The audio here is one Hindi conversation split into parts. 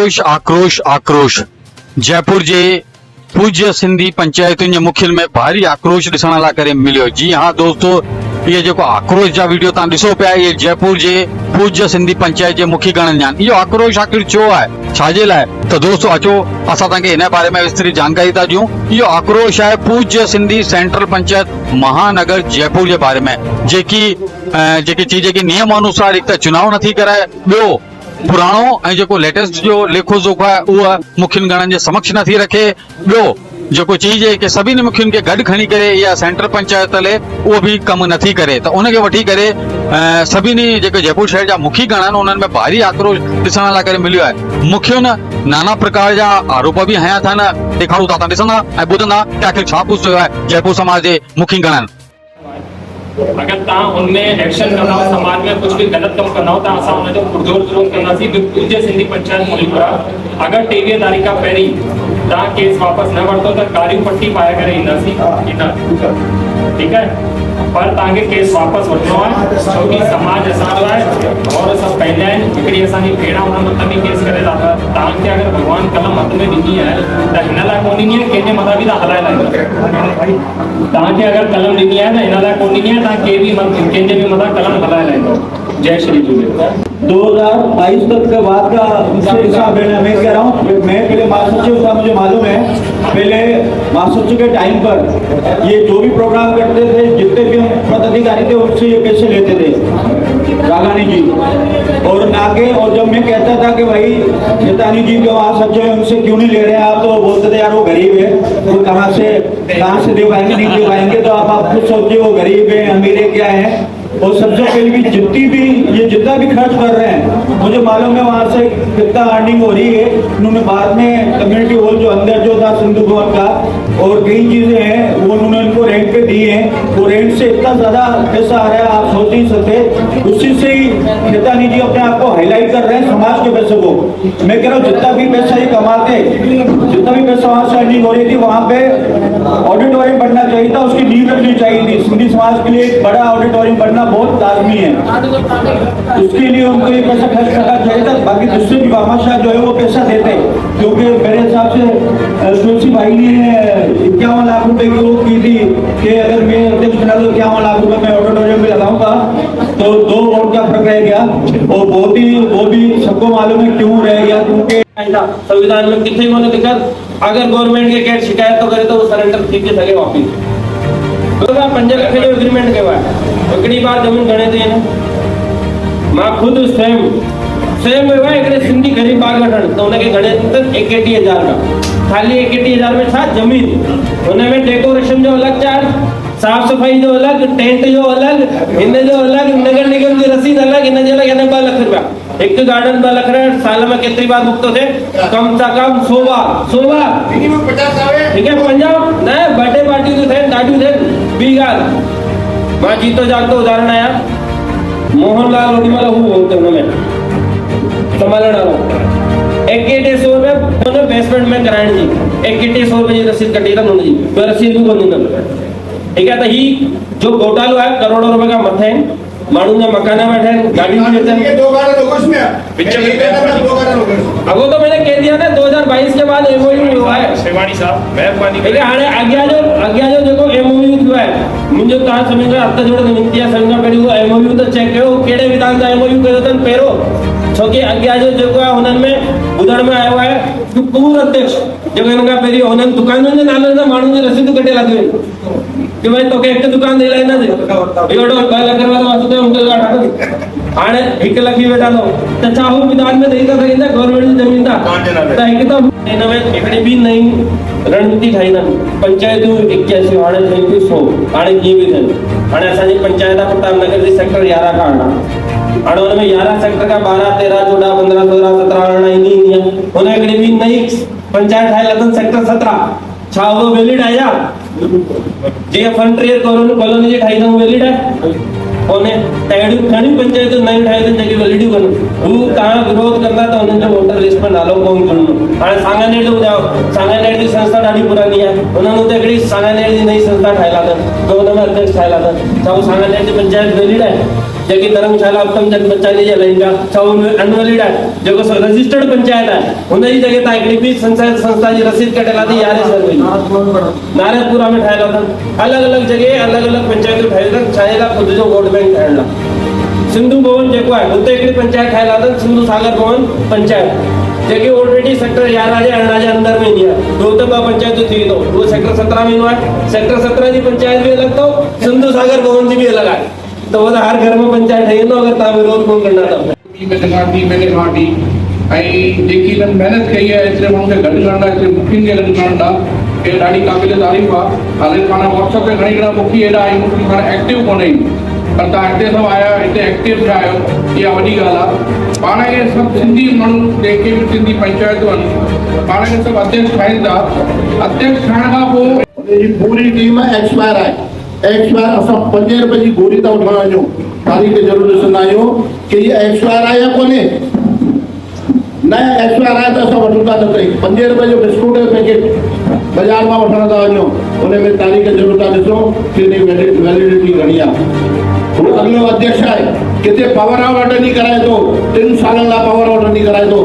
आक्रोश आक्रोश आक्रोश जयपुर जे पूज्य सिंधी पंचायतुनि जे मुखियुनि में भारी आक्रोश ॾिसण लाइ करे मिलियो। जी हाँ दोस्तों, ये जेको आक्रोश जा वीडियो तव्हां ॾिसो पिया, ये जयपुर जे पूज्य सिंधी पंचायत जे मुखी गणनि जा। इहो आक्रोश आख़िर छो आहे, छाजे लाइ? त दोस्तों अचो असां तव्हांखे हिन बारे में विस्तृत जानकारी था ॾियूं। इहो आक्रोश आहे पूज्य सिंधी सेंट्रल पंचायत महानगर जयपुर जे बारे में, जेकी चीज के नियम अनुसार एक चुनाव नथी कराए, ॿियो पुराणो ऐं जेको लेटेस्ट जो लेखो जोखो आहे उहा मुखियुनि गणनि जे समक्ष नथी रखे, ॿियो जेको चीज है कि सभिनी मुखियुनि खे गॾु खणी करे या सेंट्रल पंचायत हले उहो बि कमु नथी करे। त उनखे वठी करे सभिनी जेके जयपुर शहर जा मुखी गण आहिनि उन्हनि में भारी आक्रोश ॾिसण लाइ करे मिलियो आहे। मुखियुनि नाना प्रकार जा आरोप बि हया अथनि, ॾेखारूं था, तव्हां ॾिसंदा ऐं ॿुधंदा कि आख़िर छा कुझु थियो आहे जयपुर समाज जे मुखी गणनि। अगर ता उनमें एक्शन करना हो, समाज में कुछ भी गलत कम करना हो, असा उन्हें जो पुरजोर विरोध करना सी पूज्य सिंधी पंचायत मुल्क अगर 23 तारीख का पहरी ता केस वापस न वरतो तो कारी पट्टी पाया करे इंदासी, ठीक है? पर ताके केस वापस वठनो है क्योंकि समाज असांजो है और सब पहले हिकड़ी असांजी भेड़ा उन मत में केस करे लाता। ताके अगर भगवान कलम मत में ॾिनी है त हिन लाइ कोन ॾिनी है, कंहिंजे मथां बि त हलाए लाईंदो। ताके अगर कलम ॾिनी है त हिन लाइ कोन ॾिनी है, तव्हां के भी कंहिंजे भी मथां कलम हलाए लाईंदो। जय श्री झूलेलाल। 2022 तक के बाद का हिसाब है। मैं कह रहा हूँ, मैं पहले महासचिव था, मुझे मालूम है पहले महासचिव के टाइम पर ये जो भी प्रोग्राम करते थे, जितने भी पदाधिकारी थे उससे ये पैसे लेते थे रागानी जी और नागे। और जब मैं कहता था कि भाई खेतानी जी जो महासचिव है उनसे क्यों नहीं ले रहे हैं आप, तो बोलते थे यार वो गरीब है, वो कहाँ से दे पाएंगे, नहीं दे पाएंगे। तो आप खुद सोचिए वो गरीब है अमीर है क्या है। और सबसे पहले भी जितना भी खर्च कर रहे हैं मुझे मालूम है वहाँ से कितना अर्निंग हो रही है। उन्होंने बाद में कम्युनिटी हॉल जो अंदर जो था सिंधु भवन का और कई चीजें हैं वो उन्होंने इनको रेंट पे दी हैं। वो रेंट से इतना ज्यादा पैसा आ रहा है आप सोच नहीं सकते। उसी से ही खेतानी जी अपने आप को हाईलाइट कर रहे हैं समाज के पैसे को। मैं कह रहा हूँ जितना भी पैसा ये कमाते, जितना भी पैसा वहाँ से अर्निंग हो रही थी वहाँ पे ऑडिटोरियम बनना चाहिए था, उसकी नींव रखनी चाहिए थी। सिंधी समाज के लिए एक बड़ा ऑडिटोरियम बनना बहुत लाजमी है, उसके लिए उनको ये पैसा खर्च करना चाहिए था। बाकी दूसरे भी भामाशाह जो है वो पैसा देते, क्योंकि मेरे हिसाब से तुलसी भाई ने 51 लाख रुपए की वो की थी कि अगर मैं अध्यक्ष बना तो 51 लाख रुपए मैं ऑडिटोरियम में लगाऊंगा। तो 2 वोट का फर्क रह गया और वो भी सबको मालूम है क्यों रह गया, क्योंकि संविधान में कितने को दिक्कत अगर गवर्नमेंट के कैट शिकायत तो करे तो वो सरेंडर थी के सके वापिस 5 लाख जो एग्रीमेंट के बाद हिकड़ी बार जमीन गणे थी न मां खुद स्वयं हुआ एक सिंधी गरीब बाग वठण तो उनके गणे त 61,000 का खाली 61,000 में छा जमीन, उनमें डेकोरेशन जो अलग चार्ज, साफ सफाई जो अलग, टेंट जो अलग, इन जो अलग, नगर निगम की रसीद अलग, इन जे अलग 2 लाख रुपया। एक गार्डन 2 लाख रहे साल में कितनी बार भुगतो थे? कम से कम 100 बार ठीक है। पंजाब न बर्थडे पार्टी तो थे ॾाढियूं थे बी ॻाल्हि। मां जीतो जागतो उदाहरण आया मोहनलाल ओडीमल हू होते उनमें संभालण वालो 6100 रुपए उन्हें बेसमेंट में कराइण जी 6100 रुपए जी रसीद कटी था उन्होंने जी, तो रसीद भी कोन ॾिनल। ठीक है, तो ही जो घोटालो है करोड़ों रुपए का मथे माण्हुनि जा मकान बैठे गाड़ी में अगो तो मैंने कह दिया ना 2022 के बाद एमओयू हुआ है। शिवानी साहब मेहरबानी करे हाणे अॻियां जो जेको एमओयू थियो आहे मुंहिंजो तव्हां सभिनी खां हथ जोड़े विनती आहे सभिनी खां पहिरीं उहो एमओयू त चेक कयो कहिड़े विधान सां एमओयू कयो अथनि पहिरियों, छोकी अॻियां जो जेको आहे हुननि में ॿुधण में आयो आहे कि पूर्व अध्यक्ष जेको हिन खां पहिरीं हुननि दुकानुनि जे नालनि सां माण्हुनि जी रसीदूं कटे लाथियूं कि भाई तोखे हिकु दुकान ॾेई लाईंदासीं एॾो 2 लाख वारो वासुदेव उनके हाणे 1 लाख ही वेठा थो त छा हू विधान में ॾेई था सघंदा गवर्नमेंट जी ज़मीन था त हिकु त हिन में हिकिड़ी बि नई रणनीति ठाही अथनि पंचायतूं 81 हाणे ठहियूं 100 हाणे कीअं बि थियनि। हाणे असांजी पंचायत आहे प्रतापनगर जी सेक्टर 11 खां हाणे हुन में 11 सेक्टर का 12 13 14 15 16 17 18 ईंदी आहे। हुन हिकिड़ी बि नई पंचायत ठाहियल अथनि सेक्टर 17 छा उहो वैलिड आहे या जीअं फंड ट्रेड कॉलोनी जी ठाही अथऊं वैलिड आहे? कोने तैड़ी घणी पंचायत नहीं ठाए तो जगह वैलिडी करो वो कहां विरोध करना तो उन्हें जो वोटर लिस्ट में नालो कोण करणो हाणे सांगानेर ॿुधायो सांगानेर जी संस्था ॾाढी पुरानी आहे उन्हनि हुते हिकिड़ी सांगानेर जी नई संस्था ठाहियलु अथनि जो हुन में अध्यक्ष ठाहियलु अथनि छा उहो सांगानेर जी पंचायत वैलिड आहे जेकी धर्मशाला उत्तम चंद बच्चानी जे हलाइनि पिया छा उहो अनवैलिड आहे जेको रजिस्टर्ड पंचायत आहे हुनजी जॻह तां हिकिड़ी ॿी संस्था जी रसीद कटियल आहे यारहें सर्वे नारायणपुरा में ठाहियलु अथनि अलॻि अलॻि जॻह अलॻि अलॻि पंचायतूं ठाहियूं अथनि छाजे लाइ ख़ुदि जो वोट बैंक ठाहिण लाइ सिंधु भवन जेको आहे हुते हिकिड़ी पंचायत ठाहियलु अथनि सिंधु सागर भवन पंचायत जेके ऑलरेडी सेक्टर 11 जे 18 जे अंदर में ईंदी आहे दो त ॿ पंचायतूं थी वेंदो उहो सेक्टर 17 में ईंदो आहे सेक्टर 17 जी पंचायत बि अलॻि अथव सिंधु सागर भवन जी बि अलॻि आहे तो वो हर घर में पंचायत ठही वेंदो अगर तव्हां विरोध कोन कंदा त मैंने खाटी जेकी हिननि महिनत कई आहे एतिरे माण्हुनि खे गॾु करण लाइ एतिरे मुखियुनि खे गॾु करण लाइ हे ॾाढी क़ाबिल तारीफ़ आहे हाणे पाण व्हाट्सअप ते घणी घणा मुखी हेॾा आहियूं की पाण एक्टिव कोन आहियूं पर तव्हां हिते सभु आया हिते एक्टिव थिया आहियो इहा वॾी ॻाल्हि आहे पाण खे सभु सिंधी माण्हू जेके बि सिंधी पंचायतूं आहिनि पाण खे सभु अध्यक्ष ठाहिनि था अध्यक्ष ठाहिण खां पोइ हुनजी पूरी टीम एक्सपायर आहे एक्सपायर असां 5 रुपए जी गोरी था वठण वञूं तारीख़ ज़रूरु ॾिसंदा आहियूं कि हीअ एक्सपायर आहे या कोन्हे न एक्सपायर आहे त असां वठूं था न सही 5 रुपए जो बिस्कुट जो पैकेट बाज़ार मां वठण था वञूं उन में तारीख़ ज़रूरु था ॾिसूं कि हिनजी वैलिडिटी घणी आहे उहो अॻिलो अध्यक्ष आहे किथे पावर ऑफ अटर्नी कराए थो 3 सालनि लाइ पावर ऑफ अटर्नी कराए थो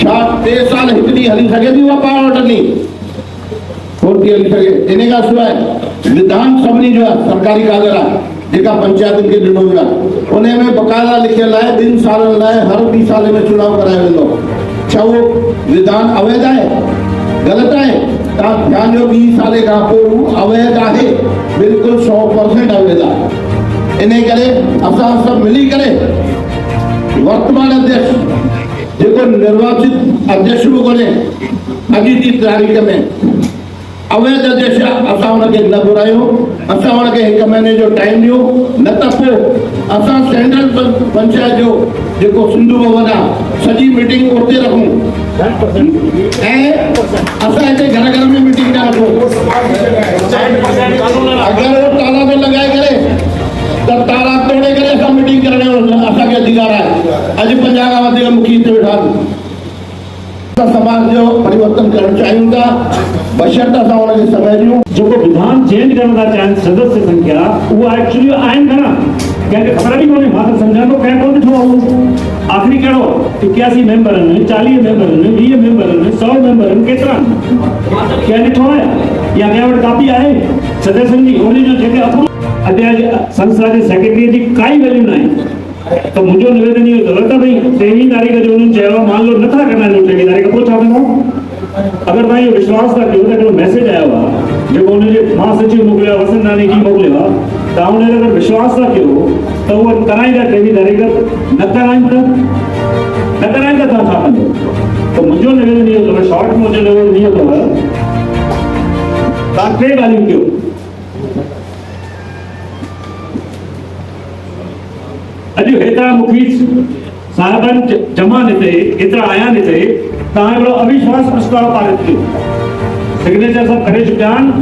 छा 3 साल हिकु ॾींहुं हली सघे थी उहा पावर ऑफ अटर्नी कोन थी हली सघे इन खां सवाइ विधान सभिनी जो आहे सरकारी कागर आहे जेका पंचायतुनि खे ॾिनो वियो आहे उन में बकायदा लिखियलु आहे 2 सालनि लाइ हर 2 साल में चुनाव करायो वेंदो छा उहो विधान अवैध आहे ग़लति आहे तव्हां ध्यानु ॾियो 2 साल खां पोइ अवैध आहे बिल्कुलु 100% अवैध आहे इन करे असां सभु मिली करे वर्तमान अध्यक्ष जेको निर्वाचित अध्यक्ष बि कोन्हे अॼु जी तारीख़ में अवैध अध्यक्ष असां हुनखे न घुरायूं असां हुनखे 1 महीने जो टाइम ॾियूं न त पोइ असां सेंट्रल पंचायत जो जेको सिंधु भवन आहे सॼी मीटिंग उते रखूं ऐं असां हिते घर घर में मीटिंग न रखूं अगरि उहो ताला थो लॻाए करे त ताला तोड़े करे असां मीटिंग करण जो असांखे अधिकार आहे अॼु 50 खां वधीक मुखी हिते वेठा आहिनि समाज जो परिवर्तन करणु चाहियूं था बशर्ते असां हुनखे समय ॾियूं जेको विधान चेंज करण था चाहिनि सदस्य संख्या उहा एक्चुअली आहिनि घणा कंहिंखे ख़बर बि कोन्हे मां त सम्झां थो कंहिं कोन ॾिठो आहे आख़िरी कहिड़ो 81 मेंबर आहिनि 40 मेंबर आहिनि 20 मेंबर आहिनि 100 मेंबर आहिनि केतिरा कंहिं ॾिठो आहे या कंहिं वटि कापी आहे सदस्यनि जी उन जो जेके अध्यक्ष संस्था जे सेक्रेटरी जी काई वैल्यू न आहे तो मुझे निवेदन ये गलत है भाई 23 तारीख जो उन्होंने चेहरा मान लो नथा करना जो 23 तारीख को छा कंदो अगर भाई विश्वास था कयो त मैसेज आयो आहे जेको उन्हें महासचिव मोकिलिया वसंत नानी जी मोकिलिया त उन्हें अगर विश्वास था कयो त वो कराईंदा 23 तारीख न कराईंदा था छा कंदो तो मुझे निवेदन ये अथव शॉर्ट में मुझे निवेदन ये अथव तव्हां 3 ॻाल्हियूं कयो अॼु हेतिरा मुखी साहिबनि जमान हिते एतिरा आया आहिनि हिते तव्हां हिकिड़ो अविश्वास प्रस्ताव पारित कयो सिग्नेचर सभु करे चुकिया आहिनि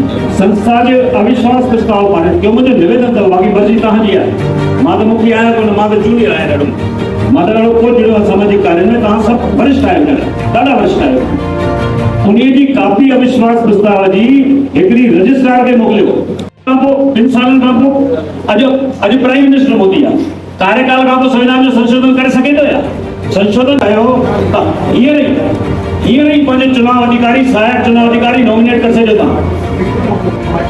संस्था जो अविश्वास प्रस्ताव पारित कयो मुंहिंजो निवेदन अथव बाक़ी मर्ज़ी तव्हांजी आहे मां त मुखी आहियां कोन मां त जूनियर आहियां ॾाढो मां त ॾाढो कोन जुड़ियो आहे सामाजिक कार्य में तव्हां सभु वरिष्ठ आहियो ॾाढा वरिष्ठ आहियो उन जी कापी अविश्वास प्रस्ताव जी हिकिड़ी रजिस्ट्रार खे मोकिलियो खां पोइ 2 सालनि खां पोइ अॼु प्राइम मिनिस्टर मोदी आहे कार्यकाल का संविधान जो संशोधन कर सके तो या संशोधन कयो हींअर ई पंहिंजे चुनाव अधिकारी सहायक चुनाव अधिकारी नॉमिनेट कर सघो था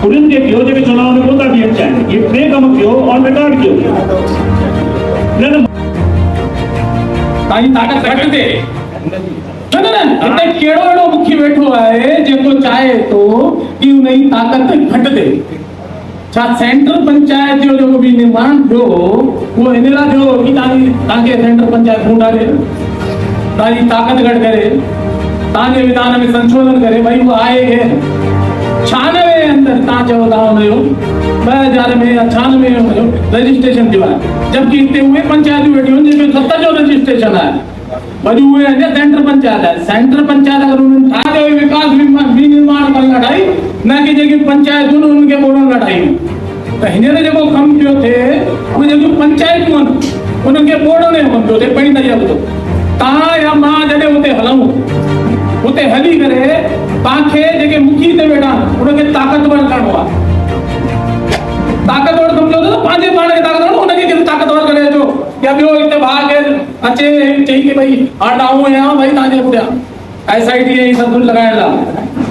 उन्हनि खे कयो जेके चुनाव में कोन था बीहनि चाहिनि इहे 3 कम कयो ऑन रिकॉर्ड कयो न ताई ताकत घटि थिए न हिते कहिड़ो अहिड़ो मुखी वेठो आहे जेको चाहे थो कि उनजी ताकत घटि थिए छा सेंट्रल पंचायत जो जेको बि निर्माण थियो उहो हिन लाइ थियो कि तव्हांखे सेंट्रल पंचायत ढूंढारे तव्हांजी ताकत घटि करे तव्हांजे विधान में संशोधन करे भई उहो आहे केरु 96 अंदरि तव्हां चयो था हुनजो 2000 में या 96 में हुनजो रजिस्ट्रेशन थियो आहे जबकि हिते उहे पंचायतूं वेठियूं आहिनि जंहिंमें 7 जो रजिस्ट्रेशन आहे वरी उहे अञा सेंट्रल पंचायत आहे सेंट्रल पंचायत अगरि उन्हनि ठाहे विकास विनिर्माण करण लाइ ठाही न कि जेकी पंचायतूं उन्हनि खे ॿोड़ण लाइ ठाहियूं त हींअर जेको कमु कयो थिए उहे जेकियूं पंचायतूं आहिनि उन्हनि खे बोर्ड ने कमु कयो थिए पहिरीं त इहा ॿुधो तव्हां या मां जॾहिं उते हलूं उते हली करे तव्हांखे जेके मुखी ते वेठा आहिनि उनखे ताक़तवर करणो आहे ताक़तवर सम्झो त पंहिंजे पाण खे ताक़तवर उनखे केरु ताक़तवर करे अचो या ॿियो हिते ॿार केरु अचे चई की भई हाणे आऊं आहियां भई तव्हांजे पुठियां SIT जी सभु कुझु लॻाइण लाइ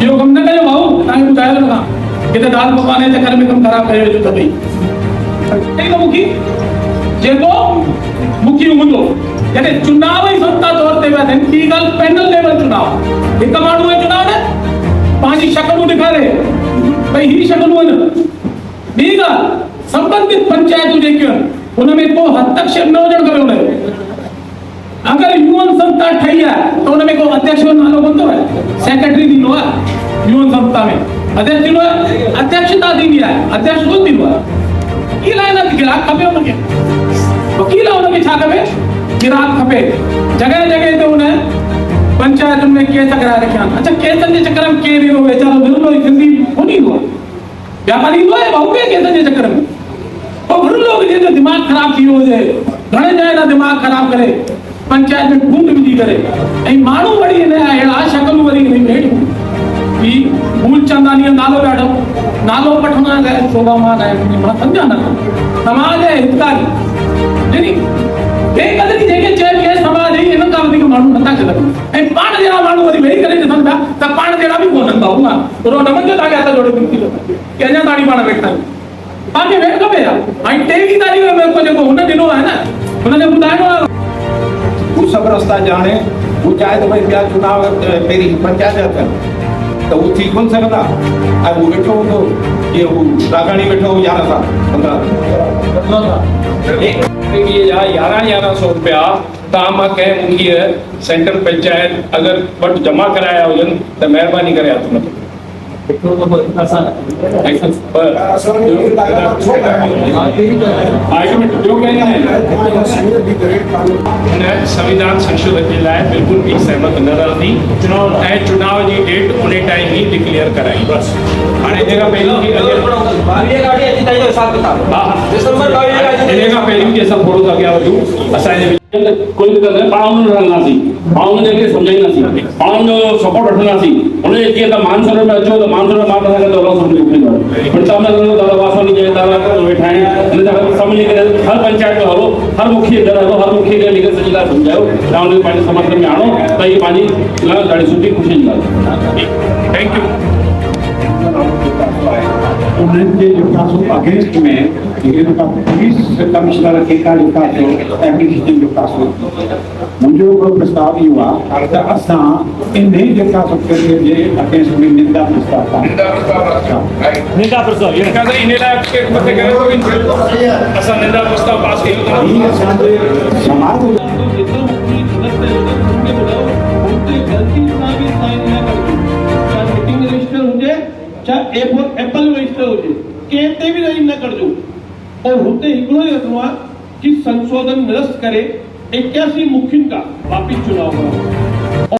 इहो कमु न कयो भाऊ तव्हांखे ॿुधायो न किथे दाल पकवान जे चकर में कमु ख़राबु करे वेठो त भई मुखी जेको मुखी हूंदो जॾहिं चुनाव ई सत्ता तौर ते विया थियनि ॿी ॻाल्हि पैनल लेवल चुनाव हिकु माण्हू जो चुनाव न पंहिंजी शकलूं ॾेखारे भई ही शकलूं आहिनि ॿी ॻाल्हि संबंधित पंचायतूं जेकियूं आहिनि हुनमें को हस्तक्षेप न हुजणु खपे हुनजो अगरि युवन संस्था ठही आहे त हुनमें को अध्यक्ष जो नालो कोन आहे सेक्रेटरी थींदो आहे युवन संस्था में अध्यक्ष थींदो आहे अध्यक्षता थींदी आहे अध्यक्ष कोन थींदो आहे वकील आहे न गिराक खपे हुनखे वकील आहे हुनखे छा खपे गिराक खपे जॻह जॻह ते हुन पंचायतुनि में केस कराए रखिया आहिनि अच्छा केसनि जे चकर में केरु ईंदो वीचारो विरलो सिंधी कोन ईंदो आहे व्यापारी ईंदो आहे भाऊ ॿिए केसनि जे चकर में पोइ विरलो जंहिंजो दिमाग़ ख़राबु थी वियो हुजे घणे ॼणे जा दिमाग़ ख़राबु करे पंचायत में फूट विझी करे ऐं माण्हू वरी अहिड़ा शकलूं वरी हेठि ही मूलचंदानी जो नालो ॾाढो नालो वठण लाइ शोभा मान आहे मां सम्झा न समाज जे हितकारी यानी बेक़दरी जेके चइबी आहे समाज जी हिन खां वधीक माण्हू नथा करे सघनि ऐं पाण जहिड़ा माण्हू वरी वेही करे ॾिसनि था त पाण जहिड़ा बि कोन्हनि भाऊ आहे थोरो न मञो तव्हांखे हथ जोड़े विनती थो की अञा ताणी पाण वेठा आहियूं तव्हांखे वेठ खपे ऐं 23 तारीख़ में जेको हुन ॾिनो आहे न हुनखे ॿुधाइणो आहे वो सब रास्ता जाने वो चाहे तो भाई क्या चुनाव मेरी पंचायत अथनि तो वो थी कोन सघंदा ऐं वो वेठो हूंदो ये वो रागाणी वेठो 11 साल 15 1100 रुपया तव्हां मां कंहिं मुखीअ सेंट्रल पंचायत अगरि वटि जमा कराया हुजनि त महिरबानी करे हथ न संविधान संशोधन के लाइ बिल्कुल भी सहमत न रहंदी ऐं चुनाव जी डेट उन टाइम ही डिक्लेयर कराई बस हाणे हिन खां पहिरियों कि असां थोरो अॻियां वधूं असांजे कोई दिक्कत न पाण उन्हनि हलंदासीं पाण उन्हनि खे सम्झाईंदासीं पाण जो सपोर्ट वठंदासीं हुनजे जीअं त मानसरोवर में अचो त मानसरोवर मां तव्हांखे दौरो सम्झी प्रताप नगर दादा वासवानी जे दादा वेठा आहिनि हिन सां गॾु सभु मिली करे हर पंचायत में हलो हर मुखी घर हलो हर मुखी खे लिखी सॼी ॻाल्हि सम्झायो तव्हां हुनखे पंहिंजे समर्थन में आणो त हीअ पंहिंजी ॾाढी सुठी ख़ुशी जी ॻाल्हि थैंक यू उन्हनि जे जेका अगेंस्ट में जेका पुलिस कमिश्नर खे का जेका एप्लीकेशन जेका मुंहिंजो हिकिड़ो प्रस्ताव इहो आहे त असां इन जेका जे अगेंस्ट में निंदा प्रस्ताव इन लाइ असां निंदा प्रस्ताव पास कयूं असांजे समाज चाहे एप्पल रजिस्टर हुजे कंहिं ते बि रजिस्टर न करिजो और हुते हिकिड़ो ई रखिणो आहे कि संशोधन निरस्त करे 81 मुखियुनि खां वापिस चुनाव कराओ।